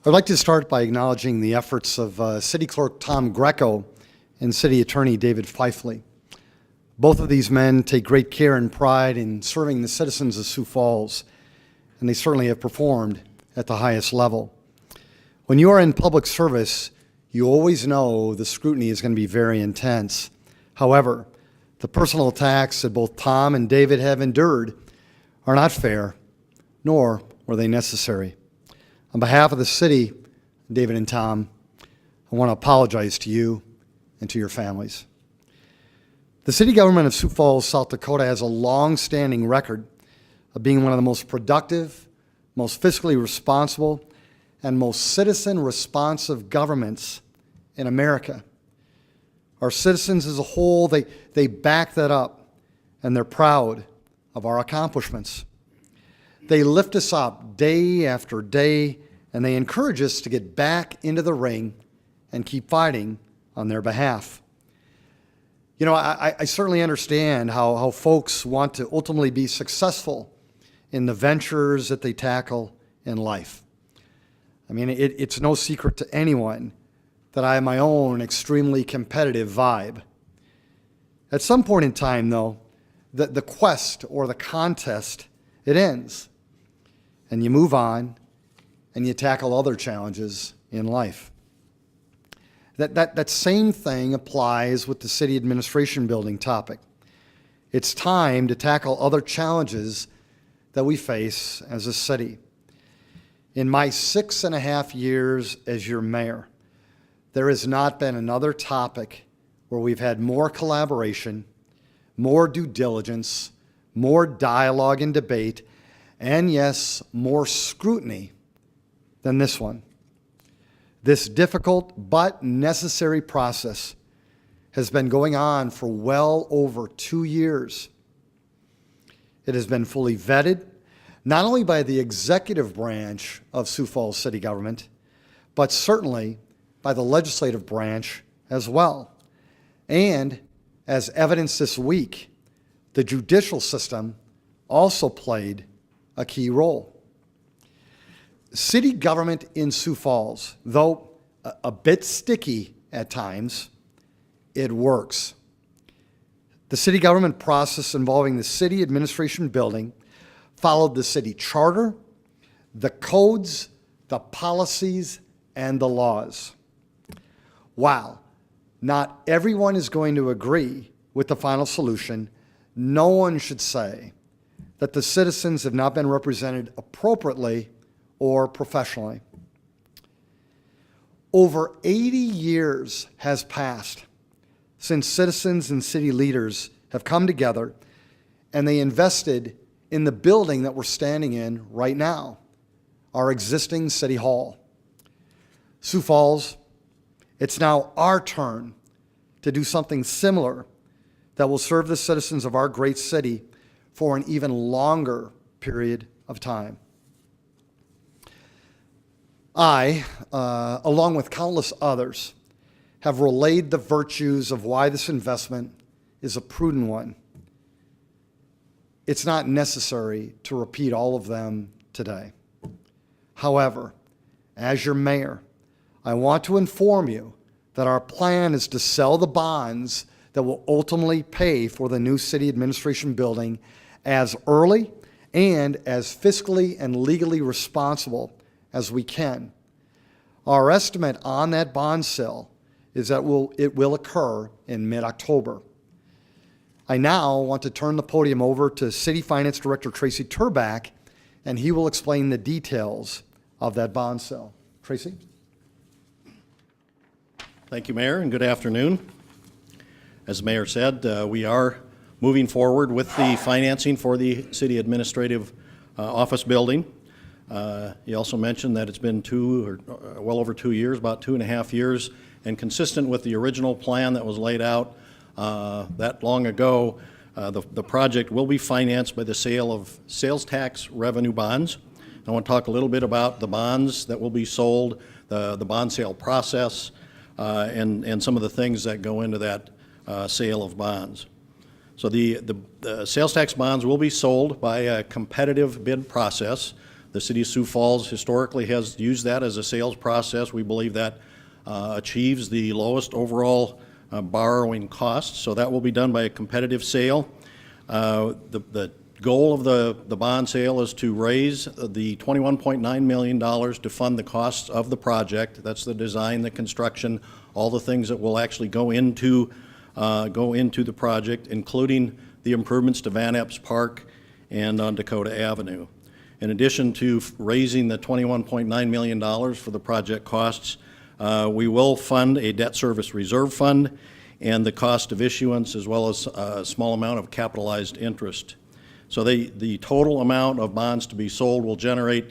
I'd like to start by acknowledging the efforts of City Clerk Tom Greco and City Attorney David Fifley. Both of these men take great care and pride in serving the citizens of Sioux Falls, and they certainly have performed at the highest level. When you are in public service, you always know the scrutiny is going to be very intense. However, the personal attacks that both Tom and David have endured are not fair, nor were they necessary. On behalf of the city, David and Tom, I want to apologize to you and to your families. The city government of Sioux Falls, South Dakota has a long-standing record of being one of the most productive, most fiscally responsible, and most citizen-responsive governments in America. Our citizens as a whole, they back that up, and they're proud of our accomplishments. They lift us up day after day, and they encourage us to get back into the ring and keep fighting on their behalf. You know, I certainly understand how folks want to ultimately be successful in the ventures that they tackle in life. I mean, it's no secret to anyone that I have my own extremely competitive vibe. At some point in time, though, the quest or the contest, it ends. And you move on, and you tackle other challenges in life. That same thing applies with the city administration building topic. It's time to tackle other challenges that we face as a city. In my 6.5 years as your mayor, there has not been another topic where we've had more collaboration, more due diligence, more dialogue and debate, and yes, more scrutiny than this one. This difficult but necessary process has been going on for well over 2 years. It has been fully vetted, not only by the executive branch of Sioux Falls City Government, but certainly by the legislative branch as well. And as evidenced this week, the judicial system also played a key role. City government in Sioux Falls, though a bit sticky at times, it works. The city government process involving the city administration building followed the city charter, the codes, the policies, and the laws. While not everyone is going to agree with the final solution, no one should say that the citizens have not been represented appropriately or professionally. Over 80 years has passed since citizens and city leaders have come together and they invested in the building that we're standing in right now, our existing city hall. Sioux Falls, it's now our turn to do something similar that will serve the citizens of our great city for an even longer period of time. I, along with countless others, have relayed the virtues of why this investment is a prudent one. It's not necessary to repeat all of them today. However, as your mayor, I want to inform you that our plan is to sell the bonds that will ultimately pay for the new city administration building as early and as fiscally and legally responsible as we can. Our estimate on that bond sale is that it will occur in mid-October. I now want to turn the podium over to City Finance Director Tracy Turback, and he will explain the details of that bond sale. Tracy? Thank you, Mayor, and good afternoon. As the Mayor said, we are moving forward with the financing for the City Administrative Office building. He also mentioned that it's been well over 2 years, about 2.5 years, and consistent with the original plan that was laid out that long ago, the project will be financed by the sale of sales tax revenue bonds. I want to talk a little bit about the bonds that will be sold, the bond sale process, and some of the things that go into that sale of bonds. So the sales tax bonds will be sold by a competitive bid process. The City of Sioux Falls historically has used that as a sales process. We believe that achieves the lowest overall borrowing costs, so that will be done by a competitive sale. The goal of the bond sale is to raise the $21.9 million to fund the costs of the project. That's the design, the construction, all the things that will actually go into the project, including the improvements to Van Epps Park and on Dakota Avenue. In addition to raising the $21.9 million for the project costs, we will fund a debt service reserve fund and the cost of issuance, as well as a small amount of capitalized interest. So the total amount of bonds to be sold will generate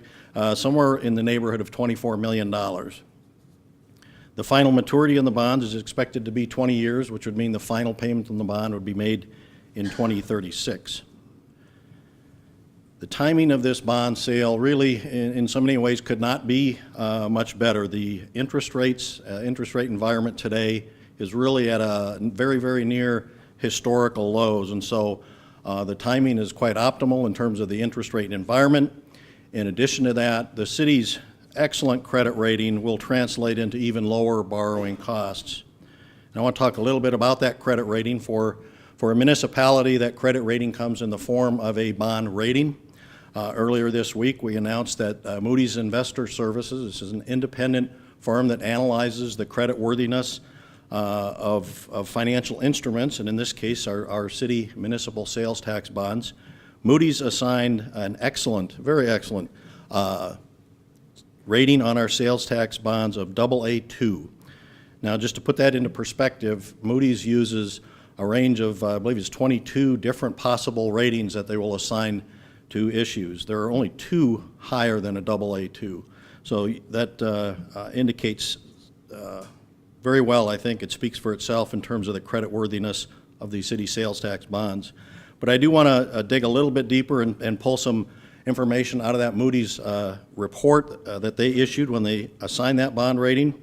somewhere in the neighborhood of $24 million. The final maturity on the bonds is expected to be 20 years, which would mean the final payment on the bond would be made in 2036. The timing of this bond sale really, in so many ways, could not be much better. The interest rate environment today is really at a very, very near historical lows, and so the timing is quite optimal in terms of the interest rate environment. In addition to that, the city's excellent credit rating will translate into even lower borrowing costs. And I want to talk a little bit about that credit rating. For a municipality, that credit rating comes in the form of a bond rating. Earlier this week, we announced that Moody's Investor Services, this is an independent firm that analyzes the creditworthiness of financial instruments, and in this case, our city municipal sales tax bonds. Moody's assigned an excellent, very excellent rating on our sales tax bonds of AA2. Now, just to put that into perspective, Moody's uses a range of, I believe it's 22 different possible ratings that they will assign to issues. There are only 2 higher than a AA2. So that indicates very well, I think it speaks for itself in terms of the creditworthiness of the city sales tax bonds. But I do want to dig a little bit deeper and pull some information out of that Moody's report that they issued when they assigned that bond rating.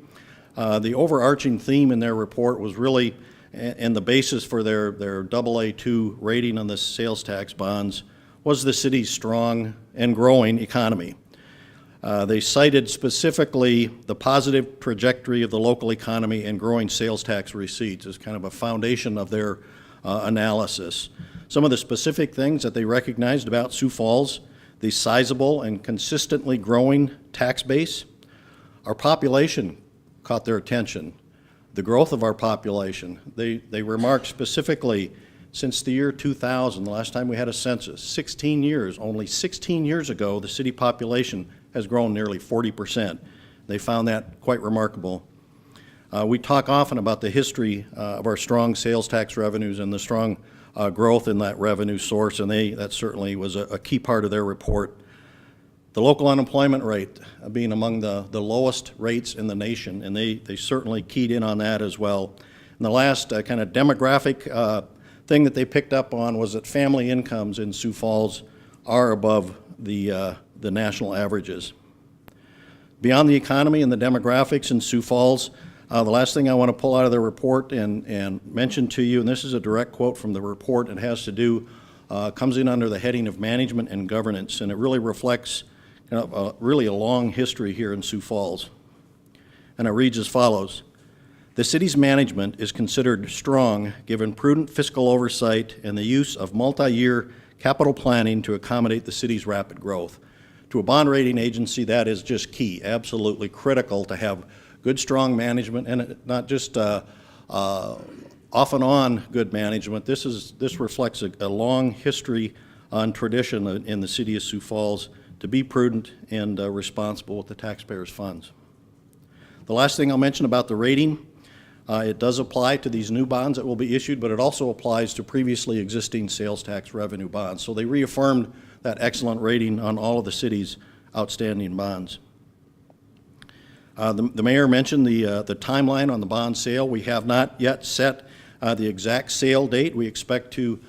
The overarching theme in their report was really, and the basis for their AA2 rating on the sales tax bonds was the city's strong and growing economy. They cited specifically the positive trajectory of the local economy and growing sales tax receipts as kind of a foundation of their analysis. Some of the specific things that they recognized about Sioux Falls: the sizable and consistently growing tax base. Our population caught their attention. The growth of our population. They remarked specifically, since the year 2000, the last time we had a census, 16 years, only 16 years ago, the city population has grown nearly 40%. They found that quite remarkable. We talk often about the history of our strong sales tax revenues and the strong growth in that revenue source, and that certainly was a key part of their report. The local unemployment rate being among the lowest rates in the nation, and they certainly keyed in on that as well. And the last kind of demographic thing that they picked up on was that family incomes in Sioux Falls are above the national averages. Beyond the economy and the demographics in Sioux Falls, the last thing I want to pull out of the report and mention to you, and this is a direct quote from the report, it has to do, comes in under the heading of management and governance, and it really reflects really a long history here in Sioux Falls. And it reads as follows: the city's management is considered strong given prudent fiscal oversight and the use of multi-year capital planning to accommodate the city's rapid growth. To a bond rating agency, that is just key, absolutely critical to have good, strong management, and not just off and on good management. This reflects a long history and tradition in the city of Sioux Falls to be prudent and responsible with the taxpayers' funds. The last thing I'll mention about the rating, it does apply to these new bonds that will be issued, but it also applies to previously existing sales tax revenue bonds. So they reaffirmed that excellent rating on all of the city's outstanding bonds. The mayor mentioned the timeline on the bond sale. We have not yet set the exact sale date. We expect to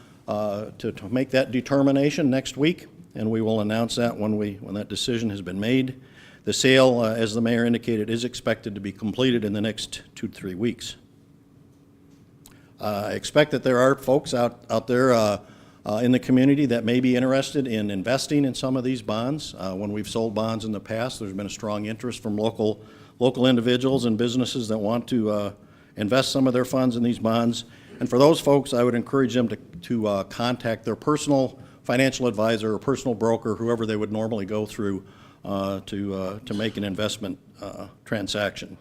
make that determination next week, and we will announce that when that decision has been made. The sale, as the mayor indicated, is expected to be completed in the next 2 to 3 weeks. I expect that there are folks out there in the community that may be interested in investing in some of these bonds. When we've sold bonds in the past, there's been a strong interest from local individuals and businesses that want to invest some of their funds in these bonds. And for those folks, I would encourage them to contact their personal financial advisor or personal broker, whoever they would normally go through to make an investment transaction.